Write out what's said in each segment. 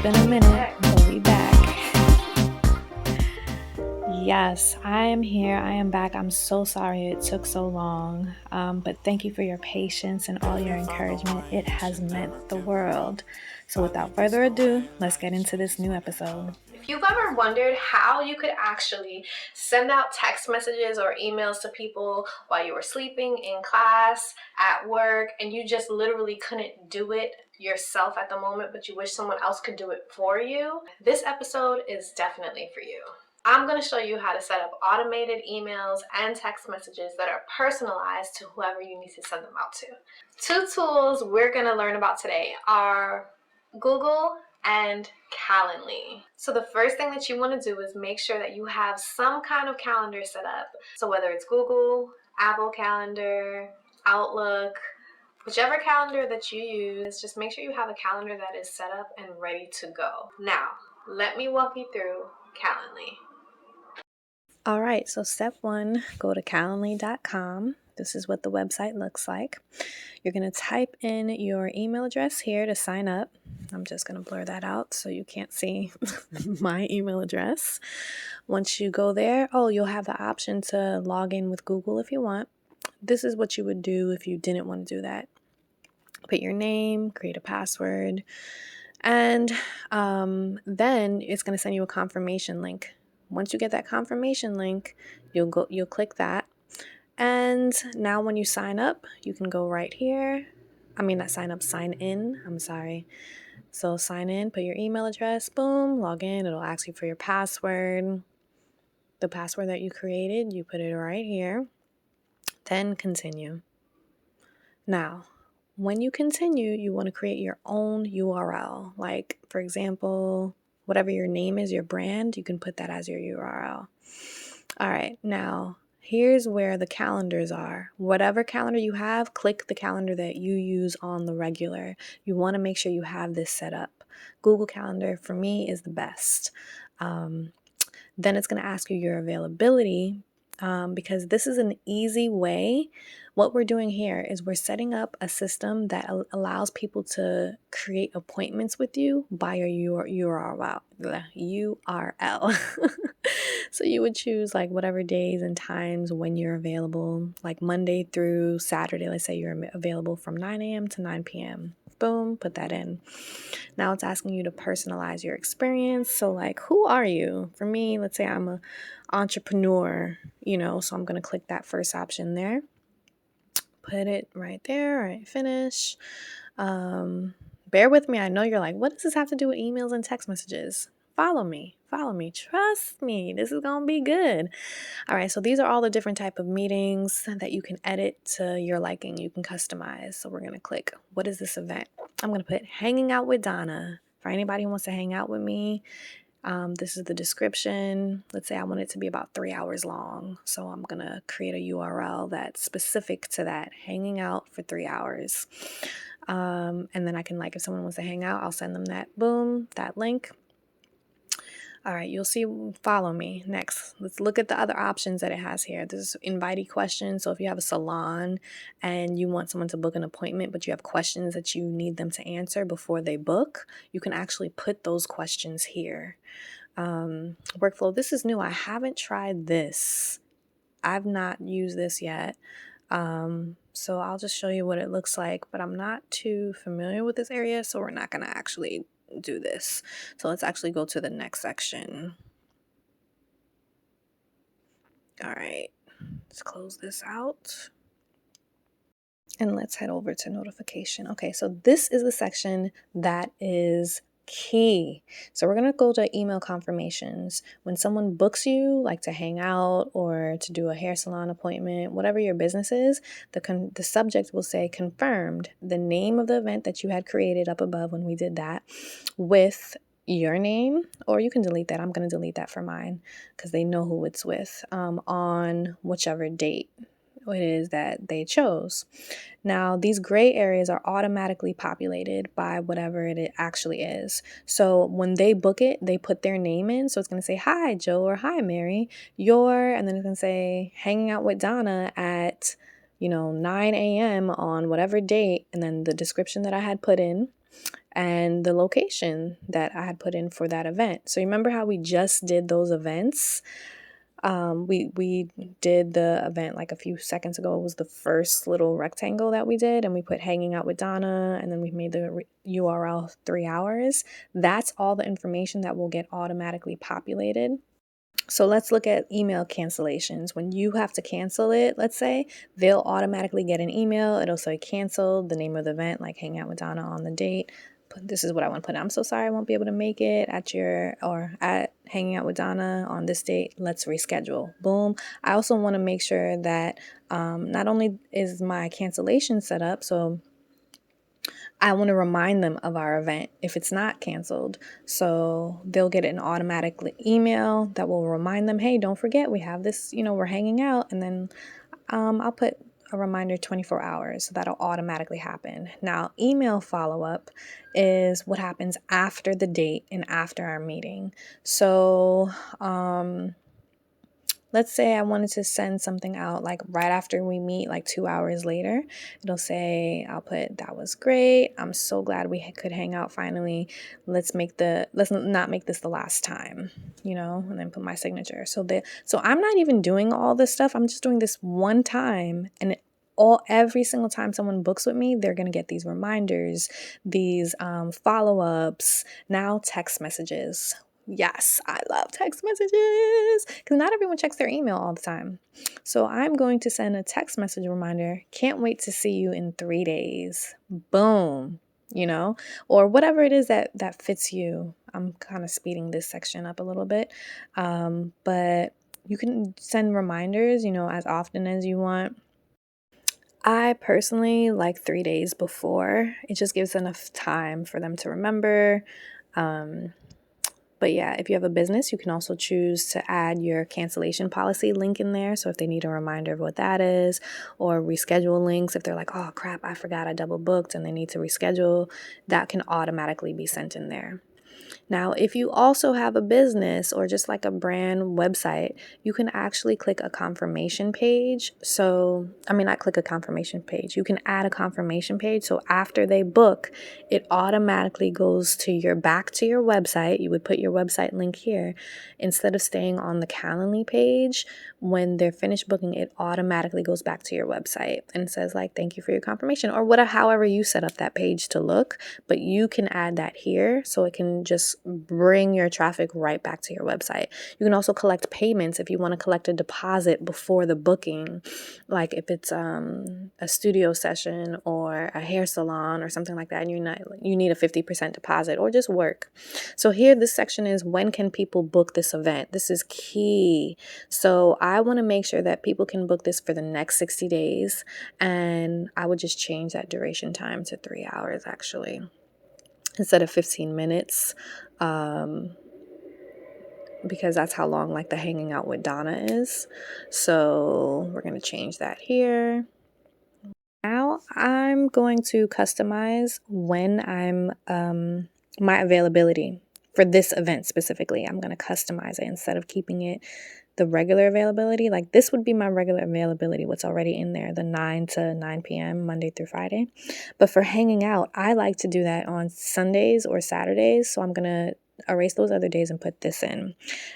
been a minute, but we back. Yes, I am here. I am back. I'm so sorry it took so long, but thank you for your patience and all your encouragement. It has meant the world. So without further ado, let's get into this new episode. If you've ever wondered how you could actually send out text messages or emails to people while you were sleeping, in class, at work, and you just literally couldn't do it yourself at the moment, but you wish someone else could do it for you, this episode is definitely for you. I'm going to show you how to set up automated emails and text messages that are personalized to whoever you need to send them out to. Two tools we're going to learn about today are Google and Calendly. So the first thing that you want to do is make sure that you have some kind of calendar set up. So whether it's Google, Apple Calendar, Outlook, whichever calendar that you use, just make sure you have a calendar that is set up and ready to go. Now, let me walk you through Calendly. All right, so step one, go to calendly.com. This is what the website looks like. You're going to type in your email address here to sign up. I'm just going to blur that out so you can't see my email address. Once you go there, you'll have the option to log in with Google if you want. This is what you would do if you didn't want to do that. Put your name, create a password, and then it's going to send you a confirmation link. Once you get that confirmation link, you'll click that. And now when you sign up, you can go right here. Not sign up, sign in. I'm sorry. So sign in, put your email address, boom, log in. It'll ask you for your password. The password that you created, you put it right here. Then continue. Now, when you continue, you want to create your own URL. Like, for example, whatever your name is, your brand, you can put that as your URL. All right, now here's where the calendars are. Whatever calendar you have, click the calendar that you use on the regular. You want to make sure you have this set up. Google Calendar, for me, is the best. Then it's going to ask you your availability because this is an easy way. What we're doing here is we're setting up a system that allows people to create appointments with you by your URL. So you would choose like whatever days and times when you're available, like Monday through Saturday. Let's say you're available from 9 a.m. to 9 p.m. Boom, put that in. Now it's asking you to personalize your experience. So like, who are you? For me, let's say I'm an entrepreneur, so I'm going to click that first option there. Put it right there. All right, finish. Bear with me. I know you're like, what does this have to do with emails and text messages? Follow me. Trust me. This is going to be good. All right. So these are all the different type of meetings that you can edit to your liking. You can customize. So we're going to click, what is this event? I'm going to put hanging out with Donna. For anybody who wants to hang out with me, this is the description. Let's say I want it to be about 3 hours long. So I'm going to create a URL that's specific to that, hanging out for 3 hours. And then I can, if someone wants to hang out, I'll send them that link. All right, you'll see, follow me. Next, let's look at the other options that it has here. This is invitee questions. So if you have a salon and you want someone to book an appointment, but you have questions that you need them to answer before they book, you can actually put those questions here. Workflow, this is new. I haven't tried this. I've not used this yet. So I'll just show you what it looks like, but I'm not too familiar with this area, so we're not going to actually do this. So let's actually go to the next section. All right, let's close this out. And let's head over to notification. Okay, so this is the section that is key. So we're going to go to email confirmations. When someone books you, like to hang out or to do a hair salon appointment, whatever your business is, the subject will say confirmed, the name of the event that you had created up above when we did that, with your name, or you can delete that. I'm going to delete that for mine because they know who it's with, on whichever date it is that they chose. Now, these gray areas are automatically populated by whatever it actually is. So when they book it, they put their name in. So it's going to say, hi, Joe, or hi, Mary, and then it's going to say hanging out with Donna at, 9 a.m. on whatever date. And then the description that I had put in. and the location that I had put in for that event. So remember how we just did those events? We did the event like a few seconds ago. It was the first little rectangle that we did, and we put hanging out with Donna, and then we made the URL 3 hours. That's all the information that will get automatically populated. So let's look at email cancellations. When you have to cancel it, let's say, they'll automatically get an email. It'll say canceled, the name of the event, like hang out with Donna on the date. This is what I want to put. I'm so sorry I won't be able to make it at hanging out with Donna on this date. Let's reschedule. Boom. I also want to make sure that not only is my cancellation set up, so I want to remind them of our event if it's not canceled. So they'll get an automatic email that will remind them, hey, don't forget we have this, we're hanging out. And then I'll put a reminder 24 hours. So that'll automatically happen. Now, email follow-up is what happens after the date and after our meeting. So let's say I wanted to send something out like right after we meet, like 2 hours later. It'll say, I'll put, that was great. I'm so glad we could hang out finally. Let's not make this the last time, and then put my signature. So I'm not even doing all this stuff. I'm just doing this one time, and every single time someone books with me, they're going to get these reminders, these follow-ups, now text messages. Yes, I love text messages because not everyone checks their email all the time. So I'm going to send a text message reminder. Can't wait to see you in 3 days. Boom, or whatever it is that fits you. I'm kind of speeding this section up a little bit, but you can send reminders, as often as you want. I personally like 3 days before. It just gives enough time for them to remember. But yeah, if you have a business, you can also choose to add your cancellation policy link in there. So if they need a reminder of what that is, or reschedule links, if they're like, oh crap, I forgot I double booked and they need to reschedule, that can automatically be sent in there. Now, if you also have a business or just like a brand website, you can actually click a confirmation page. Not click a confirmation page. You can add a confirmation page. So after they book, it automatically goes back to your website. You would put your website link here. Instead of staying on the Calendly page, when they're finished booking, it automatically goes back to your website and says like, thank you for your confirmation, or however you set up that page to look. But you can add that here so it can just bring your traffic right back to your website. You can also collect payments if you want to collect a deposit before the booking, like if it's a studio session or a hair salon or something like that, and you need a 50% deposit or just work. So here, this section is when can people book this event? This is key. So I want to make sure that people can book this for the next 60 days, and I would just change that duration time to 3 hours actually, instead of 15 minutes, because that's how long like the hanging out with Donna is. So we're going to change that here. Now I'm going to customize when my availability for this event specifically. I'm going to customize it instead of keeping it the regular availability. Like this would be my regular availability, what's already in there, the 9 to 9 p.m. Monday through Friday. But for hanging out, I like to do that on Sundays or Saturdays. So I'm going to erase those other days and put this in.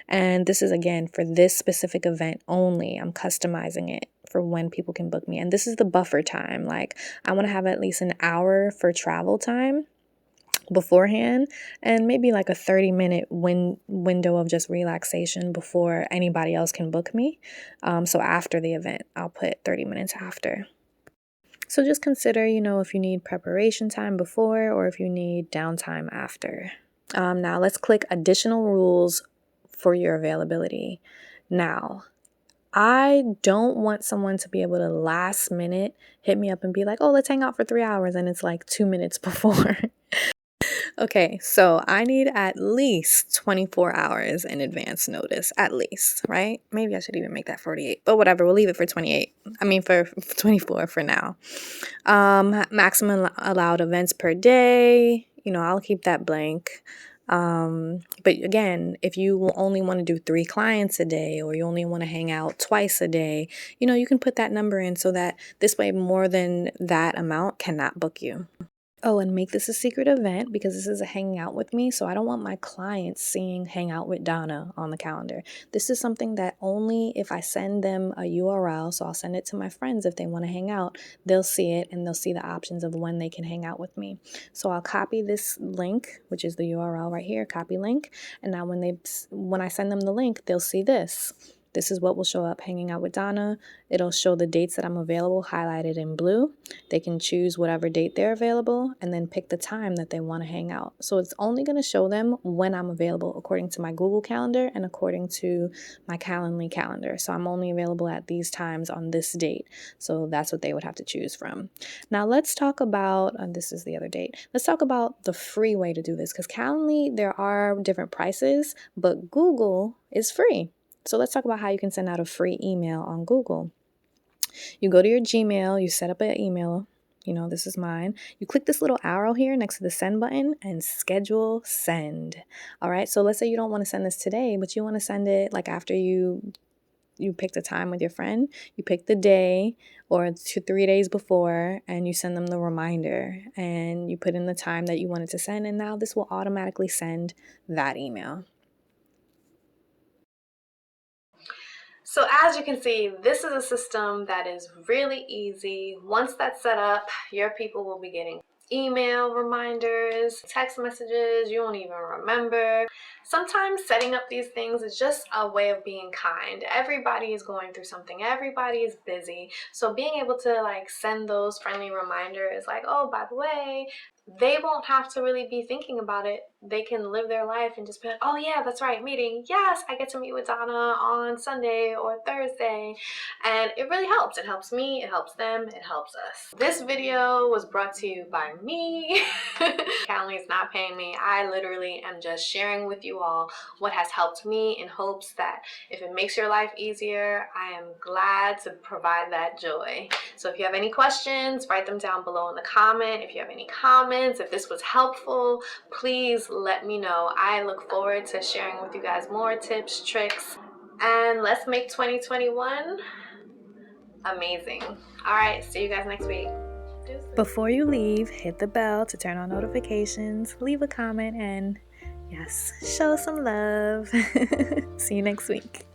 And this is, again, for this specific event only. I'm customizing it for when people can book me. And this is the buffer time. Like I want to have at least an hour for travel time beforehand, and maybe like a 30-minute window of just relaxation before anybody else can book me. So after the event, I'll put 30 minutes after. So just consider, if you need preparation time before or if you need downtime after. Now let's click additional rules for your availability. Now, I don't want someone to be able to last minute hit me up and be like, oh, let's hang out for 3 hours, and it's like 2 minutes before. Okay, so I need at least 24 hours in advance notice, at least, right? Maybe I should even make that 48, but whatever, we'll leave it for 28. For 24 for now. Maximum allowed events per day, I'll keep that blank. But again, if you only want to do 3 clients a day, or you only want to hang out twice a day, you can put that number in so that this way more than that amount cannot book you. Oh, and make this a secret event because this is a hanging out with me. So I don't want my clients seeing hang out with Donna on the calendar. This is something that only if I send them a URL, so I'll send it to my friends if they want to hang out, they'll see it and they'll see the options of when they can hang out with me. So I'll copy this link, which is the URL right here, copy link. And now when I send them the link, they'll see this. This is what will show up, hanging out with Donna. It'll show the dates that I'm available highlighted in blue. They can choose whatever date they're available and then pick the time that they want to hang out. So it's only going to show them when I'm available according to my Google Calendar and according to my Calendly calendar. So I'm only available at these times on this date. So that's what they would have to choose from. Now let's talk about, this is the other date. Let's talk about the free way to do this because Calendly, there are different prices, but Google is free. So let's talk about how you can send out a free email on Google. You go to your Gmail, you set up an email, this is mine. You click this little arrow here next to the send button and schedule send. All right, so let's say you don't want to send this today, but you want to send it like after you picked a time with your friend, you pick the day or 2-3 days before and you send them the reminder and you put in the time that you wanted to send, and now this will automatically send that email. So as you can see, this is a system that is really easy. Once that's set up, your people will be getting email reminders, text messages, you won't even remember. Sometimes setting up these things is just a way of being kind. Everybody is going through something. Everybody is busy. So being able to send those friendly reminders like, oh, by the way, they won't have to really be thinking about it. They can live their life and just be like, oh yeah, that's right, meeting. Yes, I get to meet with Donna on Sunday or Thursday. And it really helps. It helps me, it helps them, it helps us. This video was brought to you by me. Calendly is not paying me. I literally am just sharing with you all what has helped me in hopes that if it makes your life easier, I am glad to provide that joy. So if you have any questions, write them down below in the comment. If you have any comments, if this was helpful, please let me know. I look forward to sharing with you guys more tips, tricks, and let's make 2021 amazing. All right, see you guys next week. Before you leave, hit the bell to turn on notifications, leave a comment, and yes, show some love. See you next week.